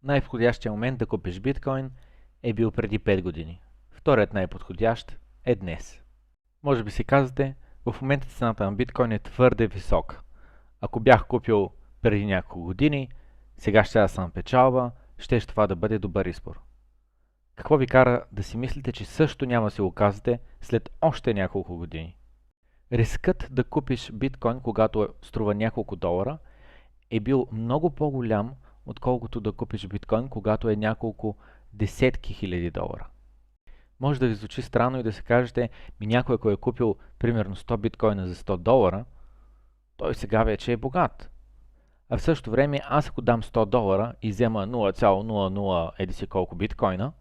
Най-подходящия момент да купиш биткоин е бил преди 5 години. Вторият най-подходящ е днес. Може би си казвате, в момента цената на биткоин е твърде висока. Ако бях купил преди няколко години, сега ще съм печалба, ще това да бъде добър избор. Какво ви кара да си мислите, че също няма да се оказате след още няколко години? Рискът да купиш биткоин, когато струва няколко долара, е бил много по-голям, отколкото да купиш биткоин, когато е няколко десетки хиляди долара. Може да ви звучи странно и да се кажете, някой ако е купил примерно 100 биткоина за 100 долара, той сега вече е богат. А в същото време аз ако дам 100 долара и взема 0,00 еди си колко биткоина,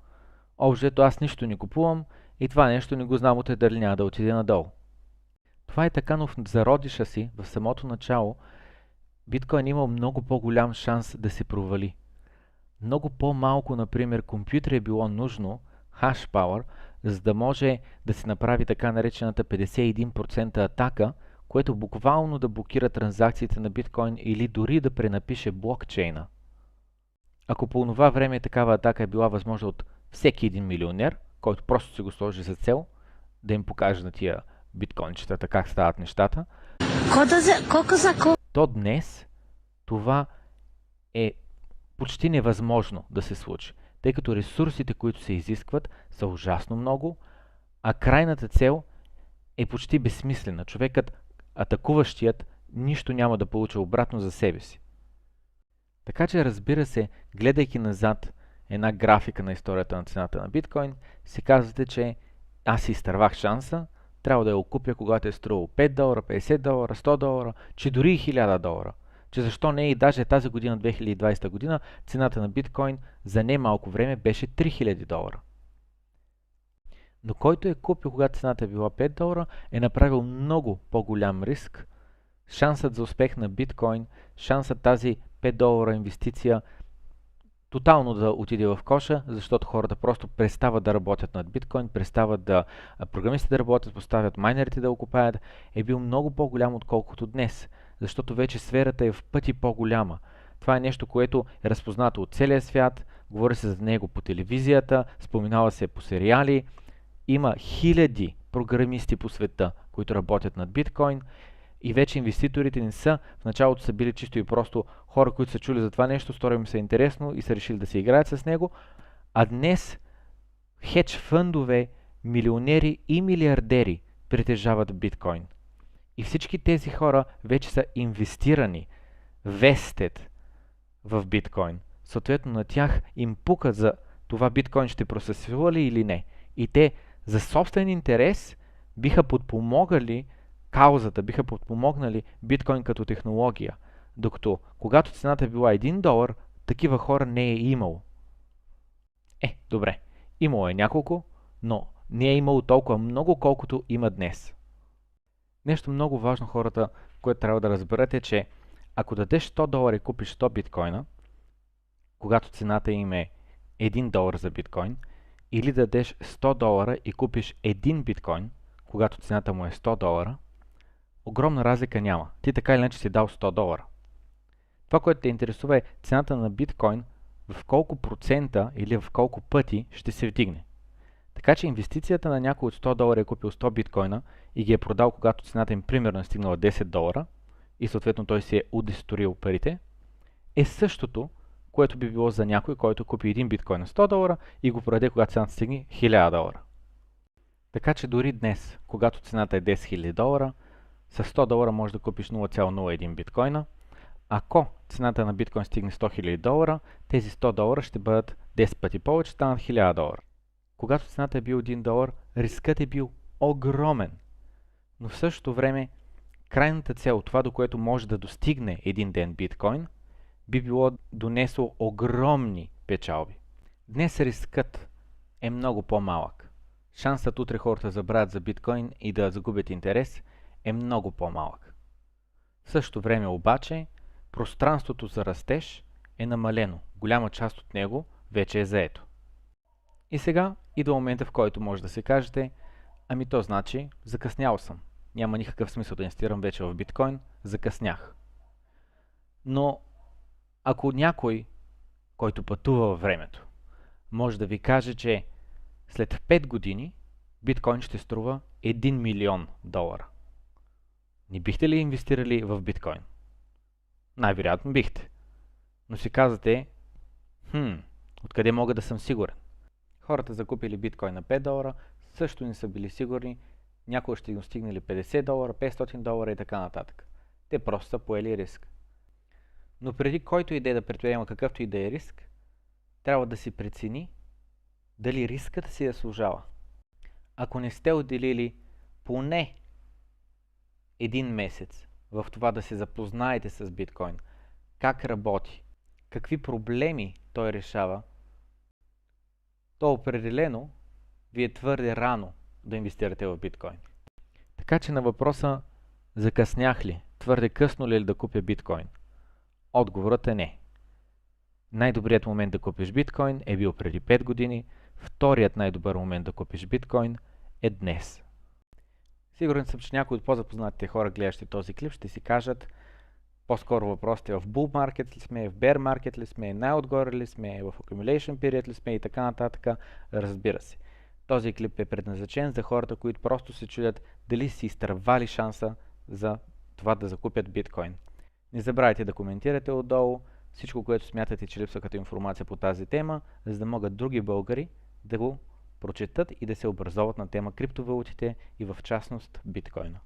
общо аз нищо не купувам и това нещо не го знам утре дали няма да отиде надолу. Това е така, но в зародиша си, в самото начало, биткоин имал много по-голям шанс да се провали. Много по-малко, например, компютър е било нужно, hash power, за да може да се направи така наречената 51% атака, което буквално да блокира транзакциите на биткоин или дори да пренапише блокчейна. Ако по това време такава атака е била възможна от всеки един милионер, който просто се го сложи за цел да им покаже на тия биткоинчетата как стават нещата, то днес това е почти невъзможно да се случи, тъй като ресурсите, които се изискват, са ужасно много, а крайната цел е почти безсмислена. Човекът, атакуващият, нищо няма да получи обратно за себе си. Така че, разбира се, гледайки назад една графика на историята на цената на биткоин, си казвате, че аз си изтървах шанса, трябва да я окупя, когато е струвало 5 долара, 50 долара, 100 долара, че дори и 1000 долара. Че защо не и даже тази година, 2020 година, цената на биткоин за не малко време беше 3000 долара. Но който е купил, когато цената е била 5 долара, е направил много по-голям риск. Шансът за успех на биткоин, шансът тази 5 долара инвестиция тотално да отиде в коша, защото хората просто престават да работят над биткоин, престават да програмистите да работят, поставят майнерите да окупаят, е бил много по-голям отколкото днес, защото вече сферата е в пъти по-голяма. Това е нещо, което е разпознато от целия свят, говори се за него по телевизията, споменава се по сериали, има хиляди програмисти по света, които работят над биткоин, и вече инвеститорите не са, в началото са били чисто и просто хора, които са чули за това нещо, стори им се интересно и са решили да се играят с него, а днес хедж фъндове, милионери и милиардери притежават биткоин. И всички тези хора вече са инвестирани, vested в биткоин. Съответно на тях им пука за това биткоин ще просъществува ли или не. И те за собствен интерес биха подпомогали каузата, биха подпомогнали биткоин като технология, докато когато цената е била 1 долар, такива хора не е имало. Добре, имало е няколко, но не е имало толкова много, колкото има днес. Нещо много важно хората, което трябва да разберете е, че ако дадеш 100 долара и купиш 100 биткоина, когато цената им е 1 долар за биткоин, или дадеш 100 долара и купиш 1 биткоин, когато цената му е 100 долара, огромна разлика няма. Ти така или иначе си дал 100 долара. Това, което те интересува е цената на биткоин в колко процента или в колко пъти ще се вдигне. Така че инвестицията на някой от 100 долара е купил 100 биткоина и ги е продал, когато цената им примерно е стигнала 10 долара и съответно той си е удесторил парите, е същото, което би било за някой, който купи един биткоин на 100 долара и го продаде, когато цената стигне 1000 долара. Така че дори днес, когато цената е 10 000 долара, с 100 долара можеш да купиш 0,01 биткоина. Ако цената на биткоин стигне 100 000 долара, тези 100 долара ще бъдат 10 пъти повече, станат 1000 долара. Когато цената е бил 1 долар, рискът е бил огромен. Но в същото време, крайната цел, това до което може да достигне един ден биткоин, би било донесло огромни печалби. Днес рискът е много по-малък. Шансът утре хората да забравят за биткоин и да загубят интерес е много по-малък. В същото време обаче, пространството за растеж е намалено. Голяма част от него вече е заето. И сега идва момента, в който може да се кажете, то значи, закъснял съм. Няма никакъв смисъл да инвестирам вече в биткоин, закъснях. Но ако някой, който пътува във времето, може да ви каже, че след 5 години биткоин ще струва 1 милион долара. Не бихте ли инвестирали в биткоин? Най-вероятно бихте. Но си казвате, откъде мога да съм сигурен? Хората закупили биткоин на 5 долара, също не са били сигурни, някога ще им стигнали 50 долара, 500 долара и така нататък. Те просто са поели риск. Но преди който и да е да предприема какъвто и да е риск, трябва да си прецени дали рискът си заслужава. Ако не сте отделили поне един месец в това да се запознаете с биткоин, как работи, какви проблеми той решава, то определено ви е твърде рано да инвестирате в биткоин. Така че на въпроса закъснях ли, твърде късно ли е да купя биткоин? Отговорът е не. Най-добрият момент да купиш биткоин е бил преди 5 години, вторият най-добър момент да купиш биткоин е днес. Сигурен съм, че някои от по-запознатите хора, гледащи този клип, ще си кажат по-скоро въпросът е в bull market ли сме, в bear market ли сме, най-отгоре ли сме, в accumulation period ли сме и така нататък. Разбира се. Този клип е предназначен за хората, които просто се чудят дали си изтървали шанса за това да закупят биткоин. Не забравяйте да коментирате отдолу всичко, което смятате, че липсва като информация по тази тема, за да могат други българи да го прочетат и да се образоват на тема криптовалутите и в частност биткоина.